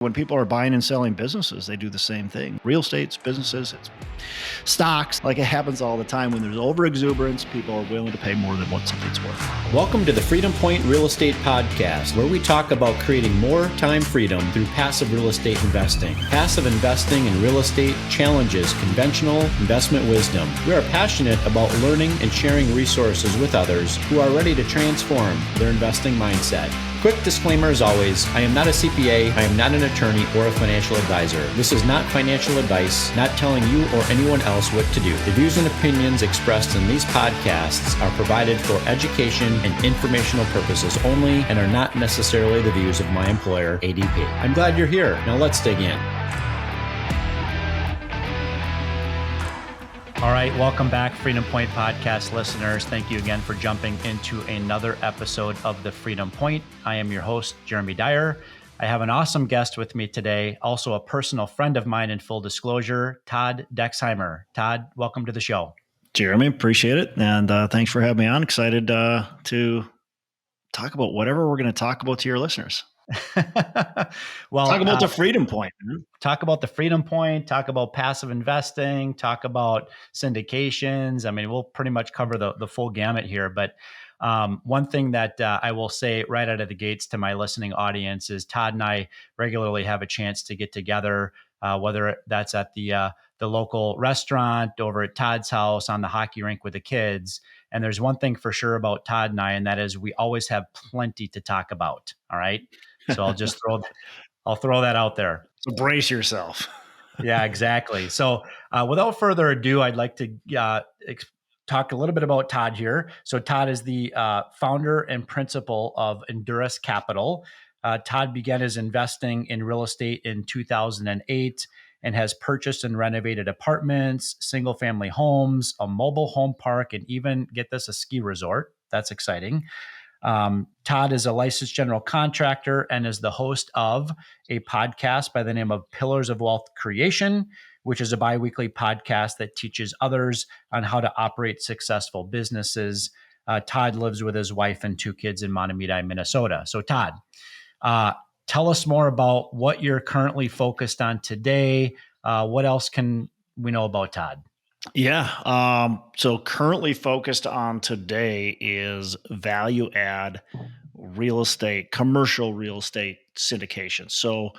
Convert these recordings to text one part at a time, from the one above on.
When people are buying and selling businesses, they do the same thing. Real estate's businesses, it's stocks. Like it happens all the time. When there's over exuberance, people are willing to pay more than what something's worth. Welcome to the Freedom Point Real Estate Podcast, where we talk about creating more time freedom through passive real estate investing. Passive investing in real estate challenges conventional investment wisdom. We are passionate about learning and sharing resources with others who are ready to transform their investing mindset. Quick disclaimer as always, I am not a CPA, I am not an attorney or a financial advisor. This is not financial advice, not telling you or anyone else what to do. The views and opinions expressed in these podcasts are provided for education and informational purposes only and are not necessarily the views of my employer, ADP. I'm glad you're here. Now let's dig in. All right, welcome back, Freedom Point Podcast listeners. Thank you again for jumping into another episode of the Freedom Point. I am your host, Jeremy Dyer. I have an awesome guest with me today, also a personal friend of mine in full disclosure, Todd Dexheimer. Todd, welcome to the show. Jeremy, appreciate it. And thanks for having me on. Excited to talk about whatever we're going to talk about to your listeners. Well, talk about the Freedom Point. Man. Talk about the Freedom Point, talk about passive investing, talk about syndications. I mean, we'll pretty much cover the full gamut here. But one thing that I will say right out of the gates to my listening audience is Todd and I regularly have a chance to get together, whether that's at the local restaurant, over at Todd's house, on the hockey rink with the kids. And there's one thing for sure about Todd and I, and that is we always have plenty to talk about. All right. So I'll throw that out there. So brace yourself. Yeah, exactly. So without further ado, I'd like to talk a little bit about Todd here. So Todd is the founder and principal of Endurus Capital. Todd began his investing in real estate in 2008 and has purchased and renovated apartments, single-family homes, a mobile home park, and even, get this, a ski resort. That's exciting. Todd is a licensed general contractor and is the host of a podcast by the name of Pillars of Wealth Creation, which is a biweekly podcast that teaches others on how to operate successful businesses. Todd lives with his wife and 2 kids in Mahtomedi, Minnesota. So Todd, tell us more about what you're currently focused on today. What else can we know about Todd? Yeah. So currently focused on today is value add real estate, commercial real estate syndication. So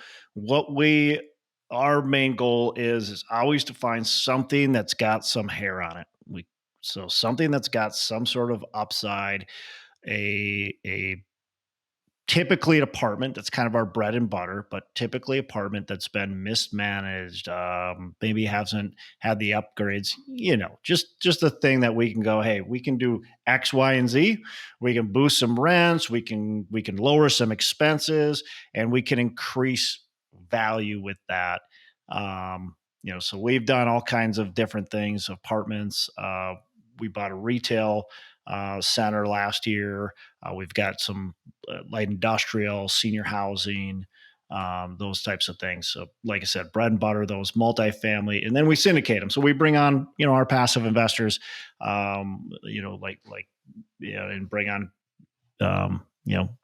our main goal is always to find something that's got some hair on it. So something that's got some sort of upside, a typically an apartment that's kind of our bread and butter, but typically apartment that's been mismanaged, maybe hasn't had the upgrades, just a thing that we can go, hey, we can do X, Y, and Z. We can boost some rents. We can lower some expenses, and we can increase value with that. So we've done all kinds of different things, apartments. We bought a retail center last year. We've got some light industrial, senior housing, those types of things. So like I said, bread and butter, those multifamily, and then we syndicate them. So we bring on, our passive investors, and bring on,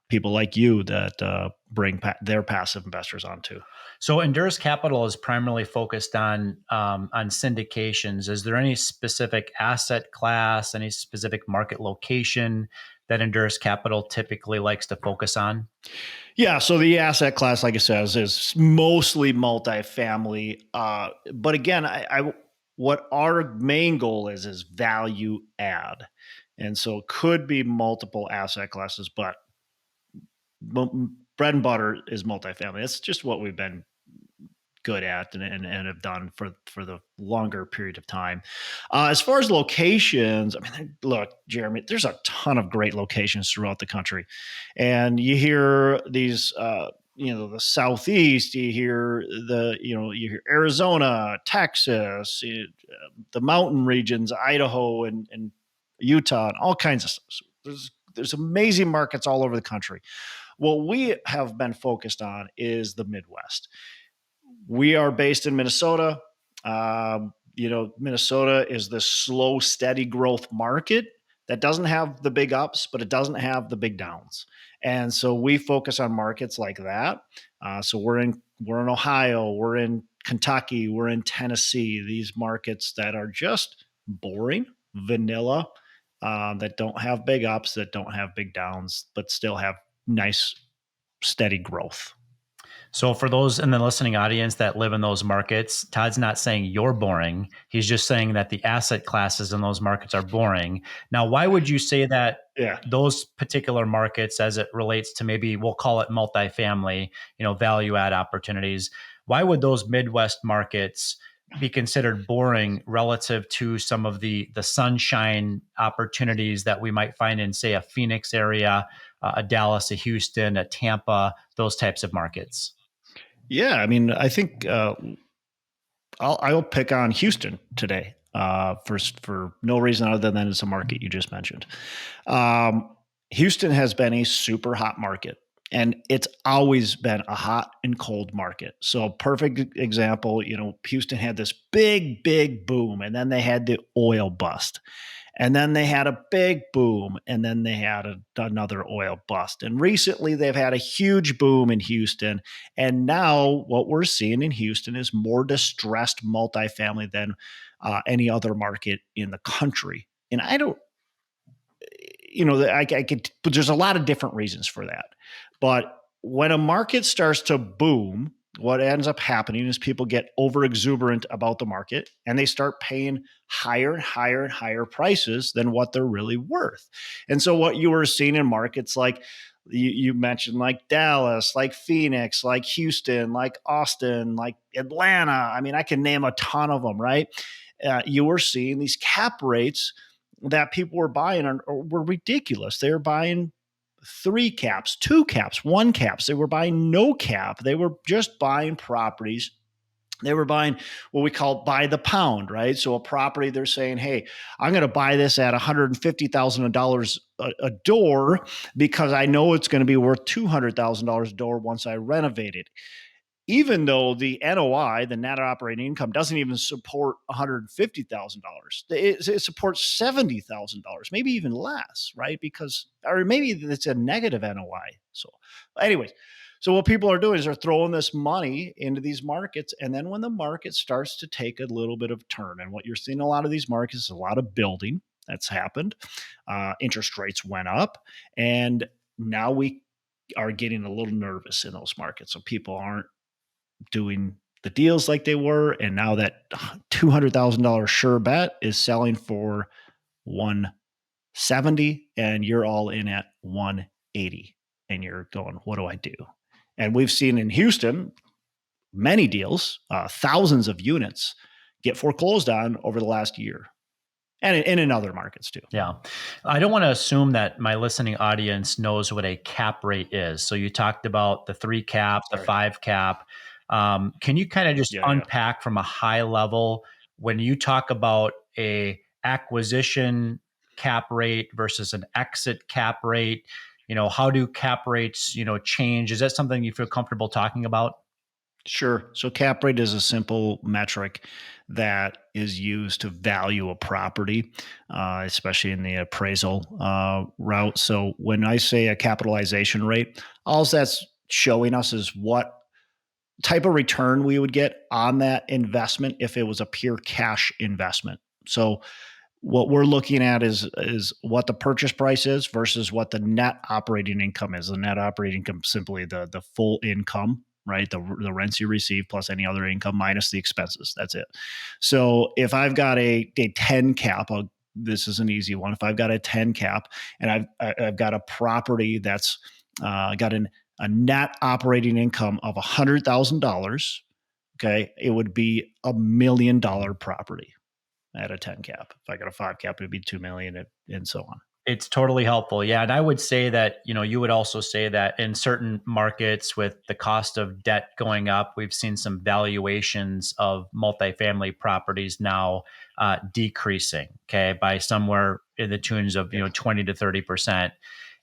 people like you that bring their passive investors on too. So Endurus Capital is primarily focused on syndications. Is there any specific asset class, any specific market location that Endurus Capital typically likes to focus on? Yeah, so the asset class, like I said, is mostly multifamily. But again, what our main goal is value add. And so it could be multiple asset classes, but bread and butter is multifamily. It's just what we've been good at and have done for the longer period of time. As far as locations, I mean, look, Jeremy, there's a ton of great locations throughout the country, and you hear these, the Southeast. You hear you hear Arizona, Texas, the mountain regions, Idaho and Utah, and all kinds of stuff. There's amazing markets all over the country. What we have been focused on is the Midwest. We are based in Minnesota. Minnesota is this slow, steady growth market that doesn't have the big ups, but it doesn't have the big downs. And so we focus on markets like that. So we're in we're in Ohio, we're in Kentucky, we're in Tennessee, these markets that are just boring, vanilla, that don't have big ups, that don't have big downs, but still have nice, steady growth. So for those in the listening audience that live in those markets, Todd's not saying you're boring. He's just saying that the asset classes in those markets are boring. Now, why would you say that Yeah. those particular markets, as it relates to, maybe we'll call it multifamily, value add opportunities, why would those Midwest markets be considered boring relative to some of the sunshine opportunities that we might find in, say, a Phoenix area, a Dallas, a Houston, a Tampa, those types of markets? Yeah. I mean, I think I'll pick on Houston today for no reason other than it's a market you just mentioned. Houston has been a super hot market, and it's always been a hot and cold market. So, perfect example, Houston had this big, big boom, and then they had the oil bust. And then they had a big boom, and then they had another oil bust. And recently, they've had a huge boom in Houston. And now, what we're seeing in Houston is more distressed multifamily than any other market in the country. And I don't, I could, but there's a lot of different reasons for that. But when a market starts to boom, what ends up happening is people get over exuberant about the market, and they start paying higher and higher and higher prices than what they're really worth. And so what you were seeing in markets like you mentioned, like Dallas, like Phoenix, like Houston, like Austin, like Atlanta. I mean, I can name a ton of them, right? You were seeing these cap rates that people were buying were ridiculous. They were buying 3 caps, 2 caps, 1 caps. They were buying no cap. They were just buying properties. They were buying what we call by the pound, right? So a property, they're saying, hey, I'm going to buy this at $150,000 a door because I know it's going to be worth $200,000 a door once I renovate it, even though the NOI, the net operating income, doesn't even support $150,000. It supports $70,000, maybe even less, right? Or maybe it's a negative NOI. So, anyways, so what people are doing is they're throwing this money into these markets. And then when the market starts to take a little bit of turn, and what you're seeing in a lot of these markets is a lot of building that's happened. Interest rates went up, and now we are getting a little nervous in those markets. So people aren't doing the deals like they were, and now that $200,000 sure bet is selling for 170, and you're all in at 180, and you're going, what do I do? And we've seen in Houston many deals, thousands of units get foreclosed on over the last year, and in other markets too. Yeah. I don't want to assume that my listening audience knows what a cap rate is. So you talked about the 3 cap, the 5 cap. Can you kind of just unpack from a high level, when you talk about a acquisition cap rate versus an exit cap rate, how do cap rates, change? Is that something you feel comfortable talking about? Sure. So cap rate is a simple metric that is used to value a property, especially in the appraisal route. So when I say a capitalization rate, all that's showing us is what type of return we would get on that investment if it was a pure cash investment. So what we're looking at is what the purchase price is versus what the net operating income is. The net operating income, simply the full income, right? The rents you receive plus any other income minus the expenses. That's it. So if I've got a 10 cap, this is an easy one. If I've got a 10 cap and I've got a property that's got a net operating income of $100,000, okay, it would be $1 million property at a 10 cap. If I got a 5 cap, it would be 2 million, and so on. It's totally helpful. Yeah. And I would say that, you would also say that in certain markets with the cost of debt going up, we've seen some valuations of multifamily properties now decreasing, okay, by somewhere in the tunes of, 20 to 30%.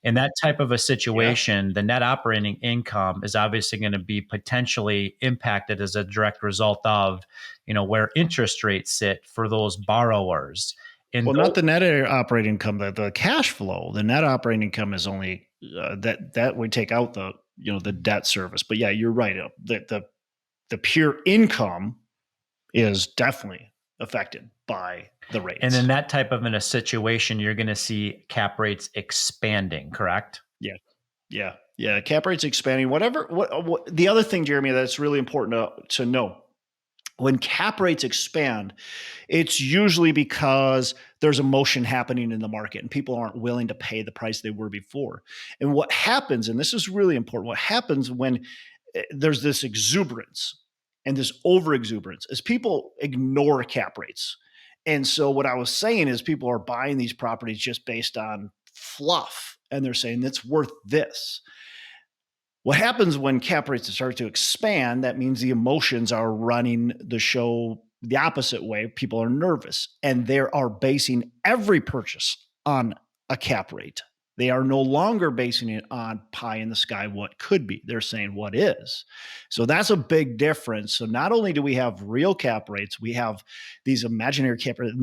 In that type of a situation, the net operating income is obviously going to be potentially impacted as a direct result of, where interest rates sit for those borrowers. Not the net operating income, the cash flow. The net operating income is only that we take out the debt service. But yeah, you're right. The the pure income is definitely affected by the rates. And in that type of in a situation, you're going to see cap rates expanding, correct? Yeah. Yeah. Cap rates expanding. Whatever. What the other thing, Jeremy, that's really important to know, when cap rates expand, it's usually because there's emotion happening in the market and people aren't willing to pay the price they were before. And what happens, and this is really important, what happens when there's this exuberance and this over exuberance is people ignore cap rates. And so what I was saying is people are buying these properties just based on fluff and they're saying it's worth this. What happens when cap rates start to expand? That means the emotions are running the show the opposite way. People are nervous and they are basing every purchase on a cap rate. They are no longer basing it on pie in the sky, what could be. They're saying what is. So that's a big difference. So not only do we have real cap rates, we have these imaginary cap rates.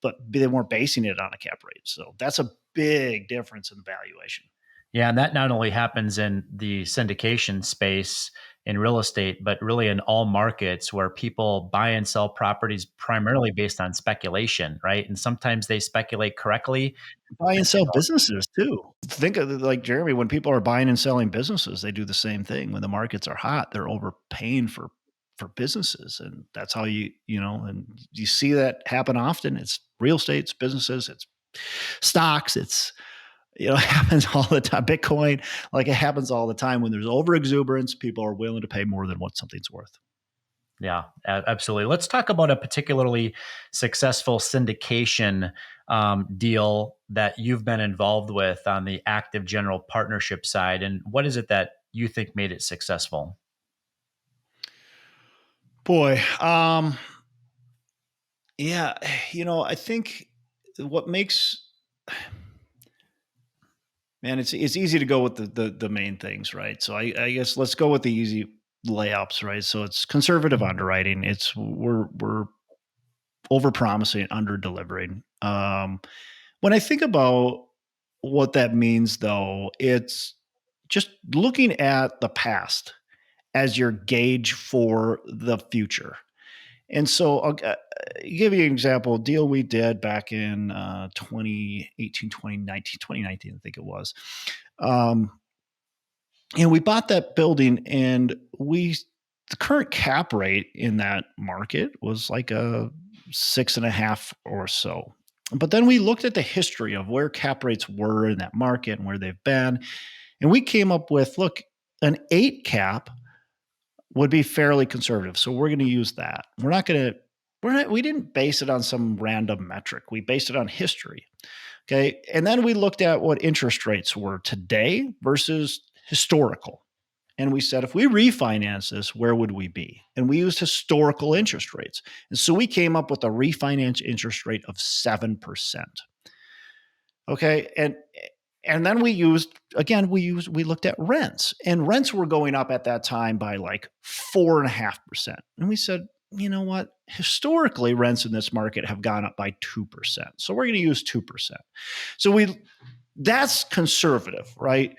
But they weren't basing it on a cap rate. So that's a big difference in the valuation. Yeah, and that not only happens in the syndication space in real estate, but really in all markets where people buy and sell properties primarily based on speculation, right? And sometimes they speculate correctly. Buy and sell businesses too. Think of it like Jeremy, when people are buying and selling businesses, they do the same thing. When the markets are hot, they're overpaying for businesses. And that's how and you see that happen often. It's real estate, it's businesses, it's stocks, it happens all the time. Bitcoin, like it happens all the time. When there's over exuberance, people are willing to pay more than what something's worth. Yeah, absolutely. Let's talk about a particularly successful syndication deal that you've been involved with on the active general partnership side. And what is it that you think made it successful? Boy, yeah, I think what makes man, it's easy to go with the main things, right? So I guess let's go with the easy layups, right? So it's conservative underwriting. It's we're over promising, under delivering. When I think about what that means, though, it's just looking at the past as your gauge for the future. And so I'll give you an example. A deal we did back in 2018, 2019, I think it was. Um, and we bought that building and the current cap rate in that market was like a 6.5 or so. But then we looked at the history of where cap rates were in that market and where they've been. And we came up with, look, an 8 cap would be fairly conservative. So we're going to use that. We didn't base it on some random metric. We based it on history. Okay. And then we looked at what interest rates were today versus historical. And we said, if we refinance this, where would we be? And we used historical interest rates. And so we came up with a refinance interest rate of 7%. Okay. And then we looked at rents, and rents were going up at that time by like 4.5%. And we said, you know what? Historically, rents in this market have gone up by 2%. So we're going to use 2%. So that's conservative, right?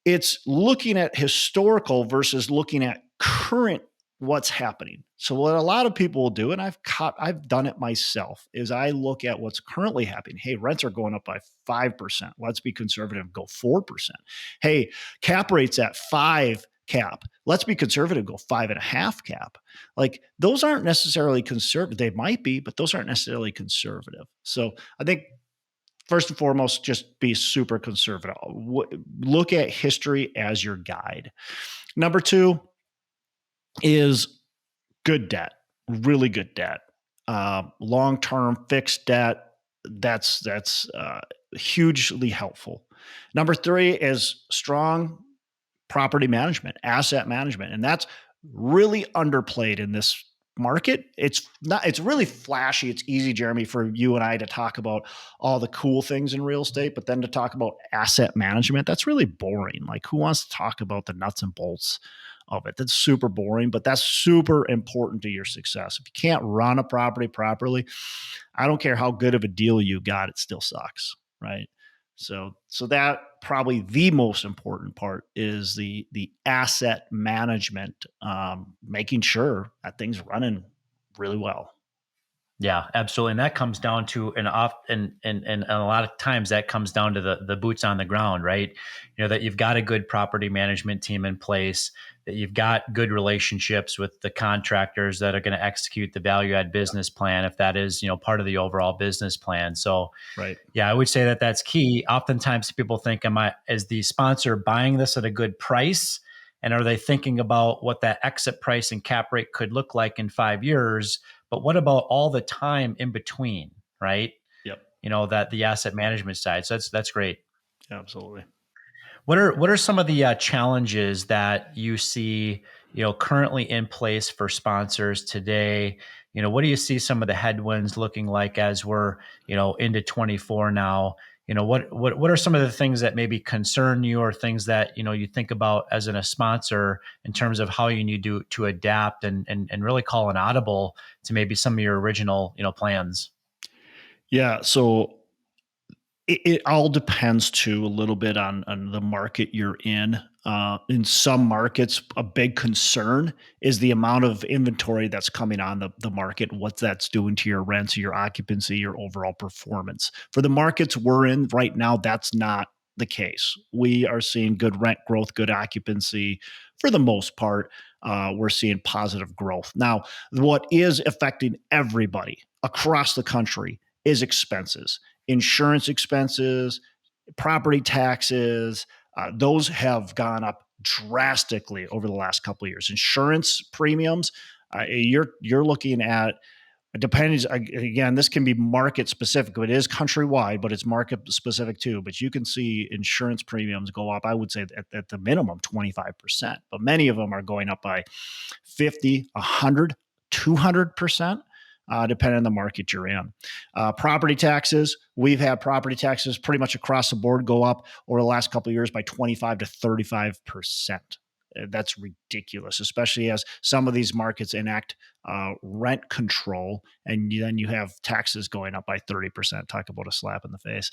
It's looking at historical versus looking at current what's happening. So what a lot of people will do, and I've done it myself, is I look at what's currently happening. Hey, rents are going up by 5%. Let's be conservative, go 4%. Hey, cap rates at 5 cap. Let's be conservative, go 5.5 cap. Like those aren't necessarily conservative. They might be, but those aren't necessarily conservative. So I think first and foremost, just be super conservative. Look at history as your guide. Number 2 is good debt, really good debt, long-term fixed debt. That's hugely helpful. Number 3 is strong property management, asset management, and that's really underplayed in this market. It's really flashy. It's easy, Jeremy, for you and I to talk about all the cool things in real estate, but then to talk about asset management, that's really boring. Like, who wants to talk about the nuts and bolts of it? That's super boring, but that's super important to your success. If you can't run a property properly, I don't care how good of a deal you got, it still sucks, right? So that probably the most important part is the asset management, making sure that thing's running really well. Yeah, absolutely. And that comes down to and a lot of times that comes down to the boots on the ground, right? That you've got a good property management team in place, that you've got good relationships with the contractors that are going to execute the value add Yeah. business plan if that is, part of the overall business plan. So Right. yeah, I would say that that's key. Oftentimes people think, is the sponsor buying this at a good price? And are they thinking about what that exit price and cap rate could look like in 5 years? But what about all the time in between, right? Yep. That the asset management side. So that's great. Absolutely. What are some of the challenges that you see, currently in place for sponsors today? What do you see some of the headwinds looking like as we're, into 24 now? What are some of the things that maybe concern you, or things that you think about as a sponsor in terms of how you need to adapt and really call an audible to maybe some of your original plans? Yeah. So it all depends too a little bit on the market you're in. In some markets, a big concern is the amount of inventory that's coming on the market, what that's doing to your rents, your occupancy, your overall performance. For the markets we're in right now, that's not the case. We are seeing good rent growth, good occupancy for the most part. We're seeing positive growth. Now, what is affecting everybody across the country is expenses, insurance expenses, property taxes. Those have gone up drastically over the last couple of years. Insurance premiums, you're looking at, it depends. Again, this can be market specific. It is countrywide, but it's market specific too. But you can see insurance premiums go up, I would say at the minimum 25%, but many of them are going up by 50, 100, 200%. Depending on the market you're in. Property taxes, we've had property taxes pretty much across the board go up over the last couple of years by 25 to 35%. That's ridiculous, especially as some of these markets enact rent control, and then you have taxes going up by 30%. Talk about a slap in the face.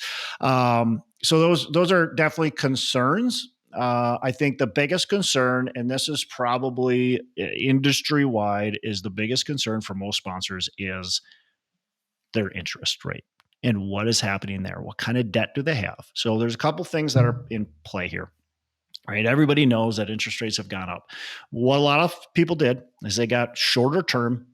So those are definitely concerns. I think the biggest concern, and this is probably industry wide, is the biggest concern for most sponsors is their interest rate and what is happening there. What kind of debt do they have? So there's a couple things that are in play here. Right, everybody knows that interest rates have gone up. What a lot of people did is they got shorter term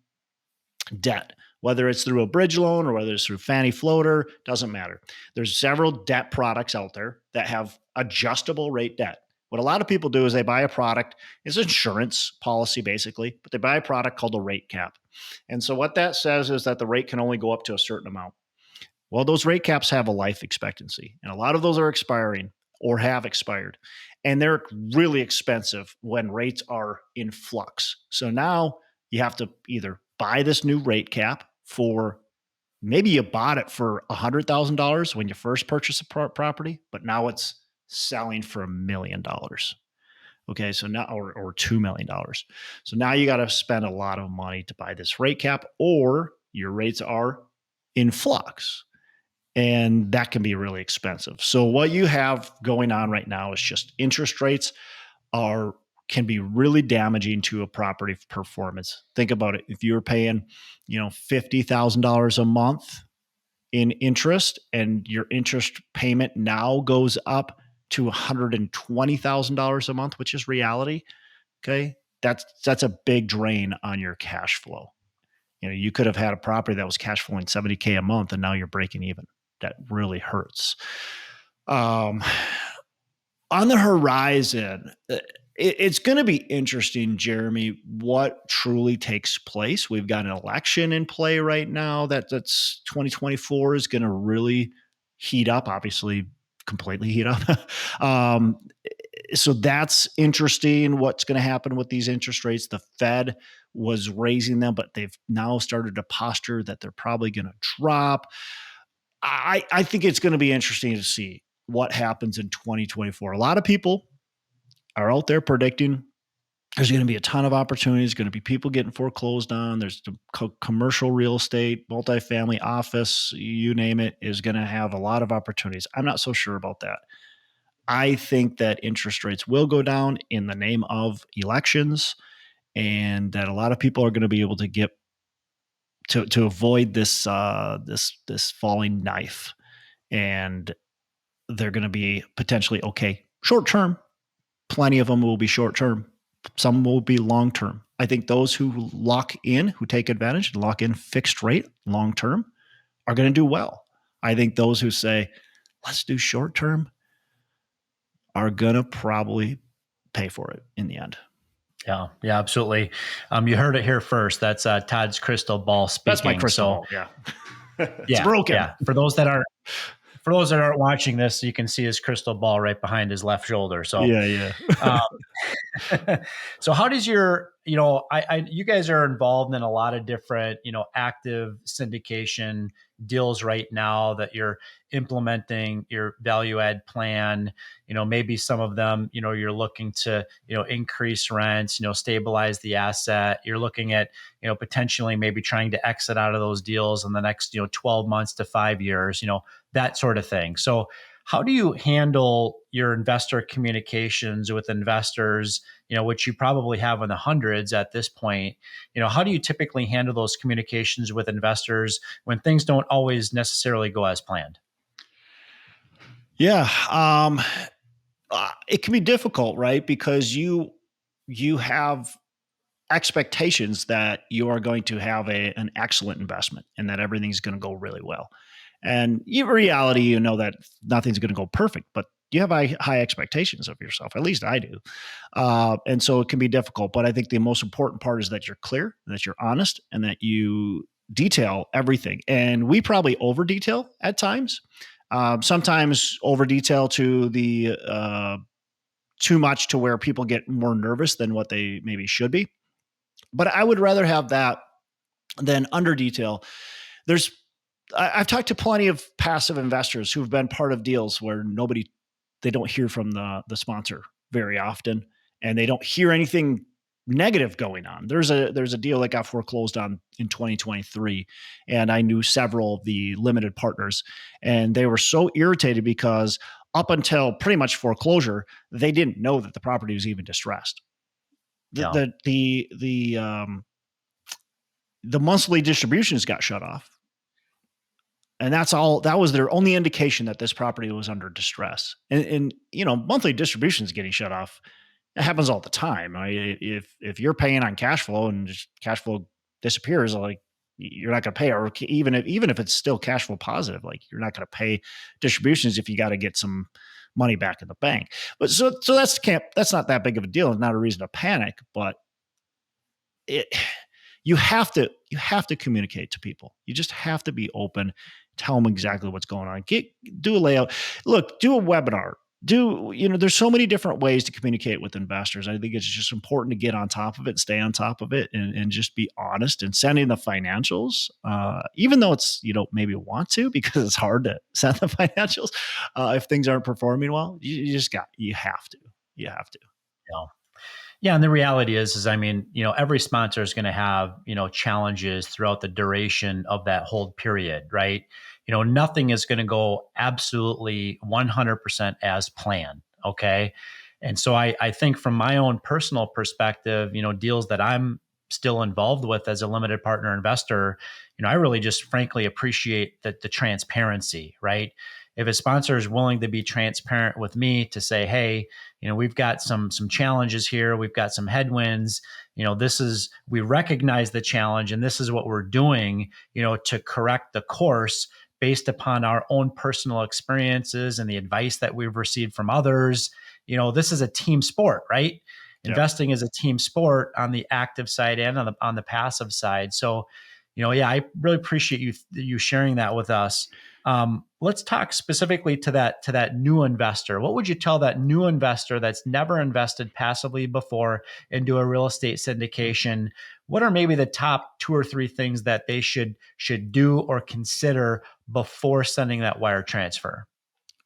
debt, whether it's through a bridge loan or whether it's through Fannie Floater, doesn't matter. There's several debt products out there that have adjustable rate debt. What a lot of people do is they buy a product, it's insurance policy basically, but they buy a product called a rate cap. And so what that says is that the rate can only go up to a certain amount. Well, those rate caps have a life expectancy, and a lot of those are expiring or have expired. And they're really expensive when rates are in flux. So now you have to either buy this new rate cap for, maybe you bought it for $100,000 when you first purchased a property, but now it's selling for $1 million. Okay, so now, or $2 million. So now you got to spend a lot of money to buy this rate cap, or your rates are in flux, and that can be really expensive. So what you have going on right now is just interest rates are can be really damaging to a property performance. Think about it. If you're paying, $50,000 a month in interest, and your interest payment now goes up to $120,000 a month, which is reality. Okay. That's a big drain on your cash flow. You could have had a property that was cash flowing 70K a month, and now you're breaking even. That really hurts. On the horizon, it's going to be interesting, Jeremy, what truly takes place. We've got an election in play right now. That's 2024 is going to really heat up, obviously, completely heat up. um, so that's interesting. What's going to happen with these interest rates? The Fed was raising them, but they've now started to posture that they're probably going to drop. I think it's going to be interesting to see what happens in 2024. A lot of people are out there predicting There's going to be a ton of opportunities, going to be people getting foreclosed on. There's the commercial real estate, multifamily office, you name it, is going to have a lot of opportunities. I'm not so sure about that. I think that interest rates will go down in the name of elections, and that a lot of people are going to be able to get to avoid this falling knife, and they're going to be potentially okay short term. Plenty of them will be short term. Some will be long term. I think those who lock in, who take advantage and lock in fixed rate long term, are going to do well. I think those who say, let's do short term, are going to probably pay for it in the end. Yeah, absolutely. You heard it here first. That's Todd's crystal ball speaking. That's my crystal ball. Yeah. It's broken. Yeah. For those that aren't watching this, you can see his crystal ball right behind his left shoulder. So yeah. So how does your, you guys are involved in a lot of different, active syndication deals right now that you're implementing your value add plan. Maybe some of them, you're looking to, increase rents, stabilize the asset. You're looking at, potentially maybe trying to exit out of those deals in the next, 12 months to 5 years, that sort of thing. So how do you handle your investor communications with investors, which you probably have in the hundreds at this point? How do you typically handle those communications with investors when things don't always necessarily go as planned? Yeah. It can be difficult, right? Because you have expectations that you are going to have an excellent investment and that everything's going to go really well. And in reality, you know that nothing's going to go perfect, but you have high expectations of yourself. At least I do. And so it can be difficult. But I think the most important part is that you're clear, that you're honest, and that you detail everything. And we probably over detail at times. Sometimes over detail to the too much to where people get more nervous than what they maybe should be. But I would rather have that than under detail. I've talked to plenty of passive investors who've been part of deals where they don't hear from the sponsor very often, and they don't hear anything negative going on. There's a deal that got foreclosed on in 2023, and I knew several of the limited partners, and they were so irritated because up until pretty much foreclosure, they didn't know that the property was even distressed. The monthly distributions got shut off. And that was their only indication that this property was under distress. And monthly distributions getting shut off, it happens all the time. If you're paying on cash flow and just cash flow disappears, like you're not going to pay, or even if it's still cash flow positive, like you're not going to pay distributions if you got to get some money back in the bank. But so that's not that big of a deal. It's not a reason to panic, but you have to communicate to people. You just have to be open, tell them exactly what's going on. Do a layout. Look, do a webinar. There's so many different ways to communicate with investors. I think it's just important to get on top of it, stay on top of it, and just be honest and send in the financials. Even though it's, you don't maybe want to, because it's hard to send the financials if things aren't performing well. You have to. Yeah. Yeah. And the reality is, every sponsor is going to have, challenges throughout the duration of that hold period, right? Nothing is going to go absolutely 100% as planned. Okay. And so I think from my own personal perspective, deals that I'm still involved with as a limited partner investor, I really just frankly appreciate the transparency, right? If a sponsor is willing to be transparent with me to say, hey, we've got some challenges here, we've got some headwinds, we recognize the challenge and this is what we're doing, to correct the course based upon our own personal experiences and the advice that we've received from others. This is a team sport, right? Yep. Investing is a team sport on the active side and on the passive side. So, I really appreciate you sharing that with us. Let's talk specifically to that new investor. What would you tell that new investor that's never invested passively before into a real estate syndication? What are maybe the top 2 or 3 things that they should do or consider before sending that wire transfer?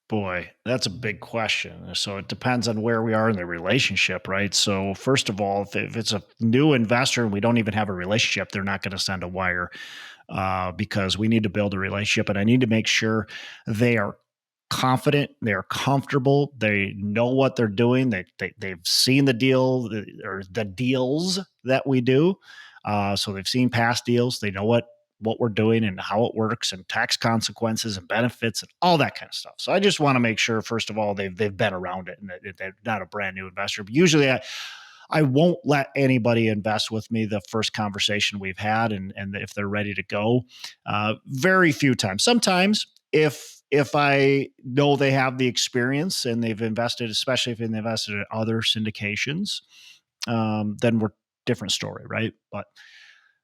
Boy, that's a big question. So it depends on where we are in the relationship, right? So first of all, if it's a new investor and we don't even have a relationship, they're not going to send a wire because we need to build a relationship, and I need to make sure they are confident, they're comfortable, they know what they're doing, they've seen the deal or the deals that we do, so they've seen past deals, they know what we're doing and how it works and tax consequences and benefits and all that kind of stuff. So I just want to make sure, first of all, they've been around it and that they're not a brand new investor. But usually I won't let anybody invest with me the first conversation we've had, and if they're ready to go. Very few times. Sometimes if I know they have the experience and they've invested, especially if they've invested in other syndications, then we're different story, right? But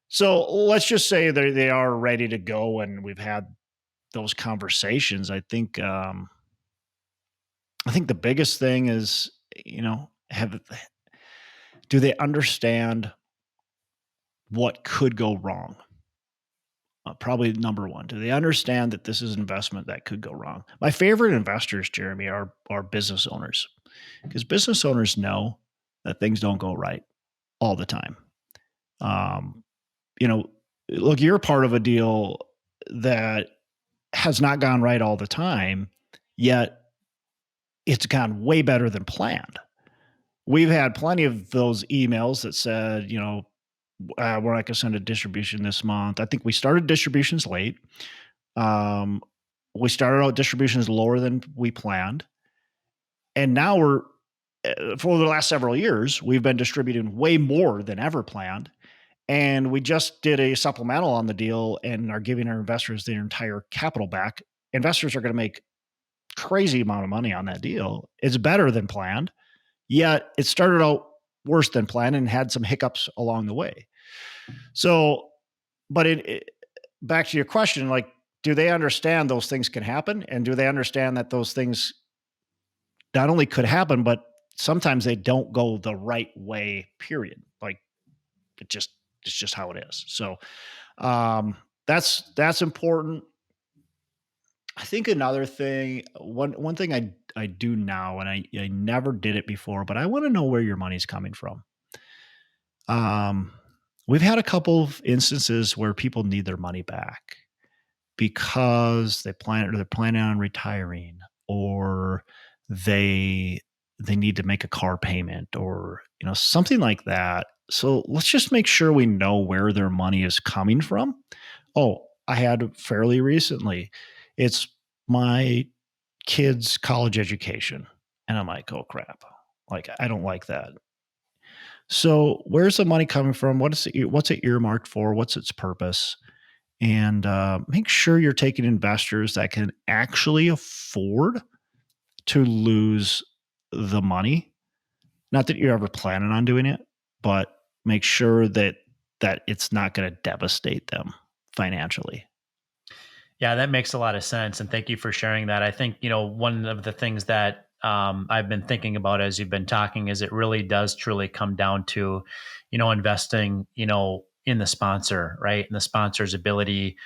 so let's just say they are ready to go, and we've had those conversations. I think the biggest thing is, have do they understand what could go wrong? Probably number one. Do they understand that this is an investment that could go wrong? My favorite investors, Jeremy, are business owners, because business owners know that things don't go right all the time. Um, you know, Look, you're part of a deal that has not gone right all the time, yet it's gone way better than planned. We've had plenty of those emails that said, we're not going to send a distribution this month. I think we started distributions late. Um, we started out distributions lower than we planned. And now for the last several years, we've been distributing way more than ever planned. And we just did a supplemental on the deal and are giving our investors their entire capital back. Investors are going to make crazy amount of money on that deal. It's better than planned, yet it started out worse than planned and had some hiccups along the way. So, but back to your question, like, do they understand those things can happen? And do they understand that those things not only could happen, but sometimes they don't go the right way, period. Like it's just how it is. So that's important. I think another thing, one thing I do now, and I never did it before, but I want to know where your money's coming from. Um, we've had a couple of instances where people need their money back because they're planning on retiring, or they need to make a car payment, or something like that. So let's just make sure we know where their money is coming from. Oh, I had fairly recently, it's my kids' college education. And I'm like, oh crap. Like, I don't like that. So where's the money coming from? What's it earmarked for? What's its purpose? And make sure you're taking investors that can actually afford to lose the money. Not that you're ever planning on doing it, but make sure that it's not going to devastate them financially. Yeah, that makes a lot of sense. And thank you for sharing that. I think, one of the things that I've been thinking about as you've been talking is it really does truly come down to, investing, in the sponsor, right? And the sponsor's ability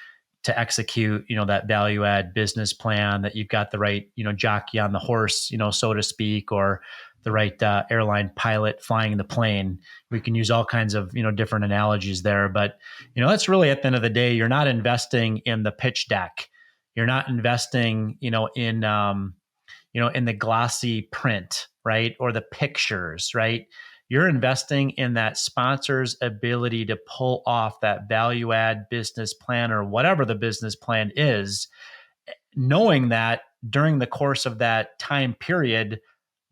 to execute, that value add business plan, that you've got the right, jockey on the horse, so to speak, or the right airline pilot flying the plane. We can use all kinds of, different analogies there, but, that's really at the end of the day, you're not investing in the pitch deck. You're not investing, in the glossy print, right? Or the pictures, right? You're investing in that sponsor's ability to pull off that value add business plan or whatever the business plan is, knowing that during the course of that time period,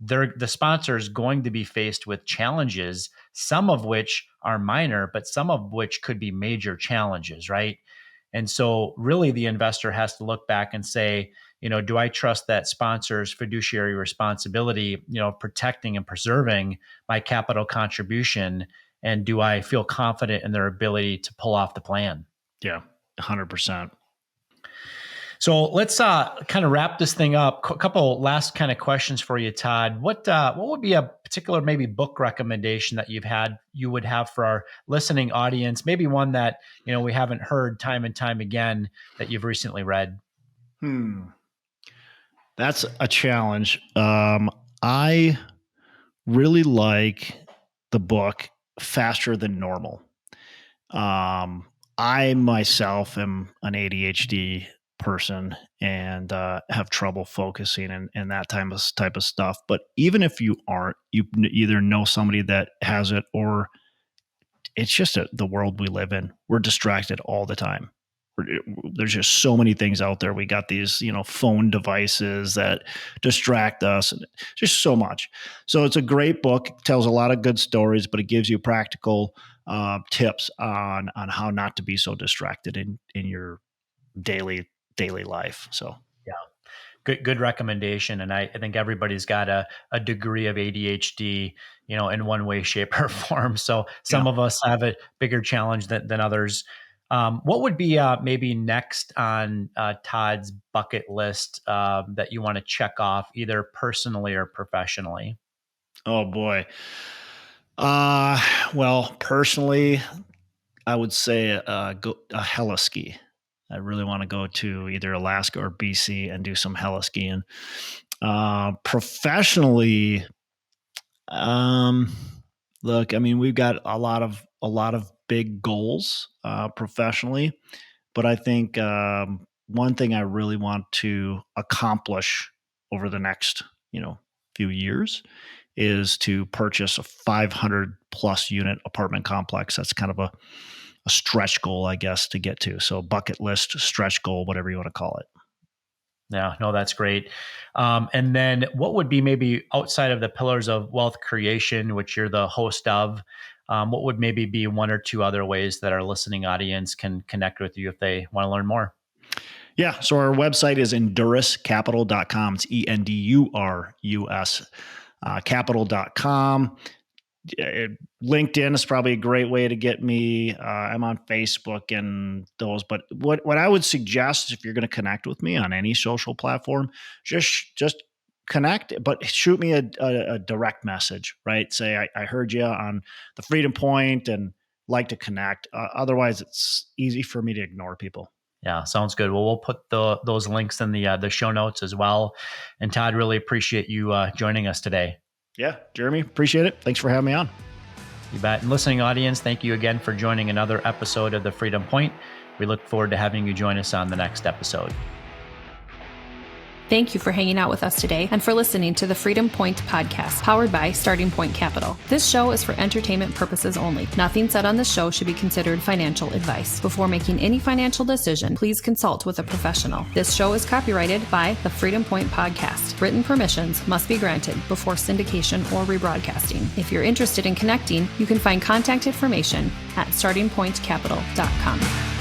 the sponsor is going to be faced with challenges, some of which are minor, but some of which could be major challenges, right? And so really the investor has to look back and say, do I trust that sponsor's fiduciary responsibility, protecting and preserving my capital contribution? And do I feel confident in their ability to pull off the plan? Yeah, 100%. So let's kind of wrap this thing up. A couple last kind of questions for you, Todd. What would be a particular maybe book recommendation that you would have for our listening audience? Maybe one that we haven't heard time and time again that you've recently read. That's a challenge. I really like the book Faster Than Normal. I myself am an ADHD person and have trouble focusing and that type of stuff. But even if you aren't, you either know somebody that has it, or it's just the world we live in. We're distracted all the time. There's just so many things out there. We got these, phone devices that distract us, and just so much. So it's a great book. It tells a lot of good stories, but it gives you practical tips on how not to be so distracted in your daily life. So Good recommendation. And I think everybody's got a degree of ADHD, in one way, shape, or form. So some yeah. of us have a bigger challenge than others. What would be maybe next on Todd's bucket list that you want to check off, either personally or professionally? Oh boy. Well, personally, I would say go a heliski. I really want to go to either Alaska or BC and do some heliskiing. Professionally, um, look, I mean, we've got a lot of big goals professionally, but I think one thing I really want to accomplish over the next, few years is to purchase a 500 plus unit apartment complex. That's kind of a stretch goal, I guess, to get to. So bucket list, stretch goal, whatever you want to call it. Yeah, no, that's great. And then what would be maybe outside of the pillars of wealth creation, which you're the host of, what would maybe be one or two other ways that our listening audience can connect with you if they want to learn more? Yeah. So our website is enduruscapital.com. It's ENDURUS capital.com. LinkedIn is probably a great way to get me. I'm on Facebook and those, but what I would suggest, if you're going to connect with me on any social platform, just connect, but shoot me a direct message, right? Say, I heard you on the Freedom Point and like to connect. Otherwise it's easy for me to ignore people. Yeah, sounds good. Well, we'll put those links in the show notes as well. And Todd, really appreciate you joining us today. Yeah, Jeremy, appreciate it. Thanks for having me on. You bet. And listening audience, thank you again for joining another episode of The Freedom Point. We look forward to having you join us on the next episode. Thank you for hanging out with us today and for listening to the Freedom Point podcast, powered by Starting Point Capital. This show is for entertainment purposes only. Nothing said on this show should be considered financial advice. Before making any financial decision, please consult with a professional. This show is copyrighted by the Freedom Point podcast. Written permissions must be granted before syndication or rebroadcasting. If you're interested in connecting, you can find contact information at startingpointcapital.com.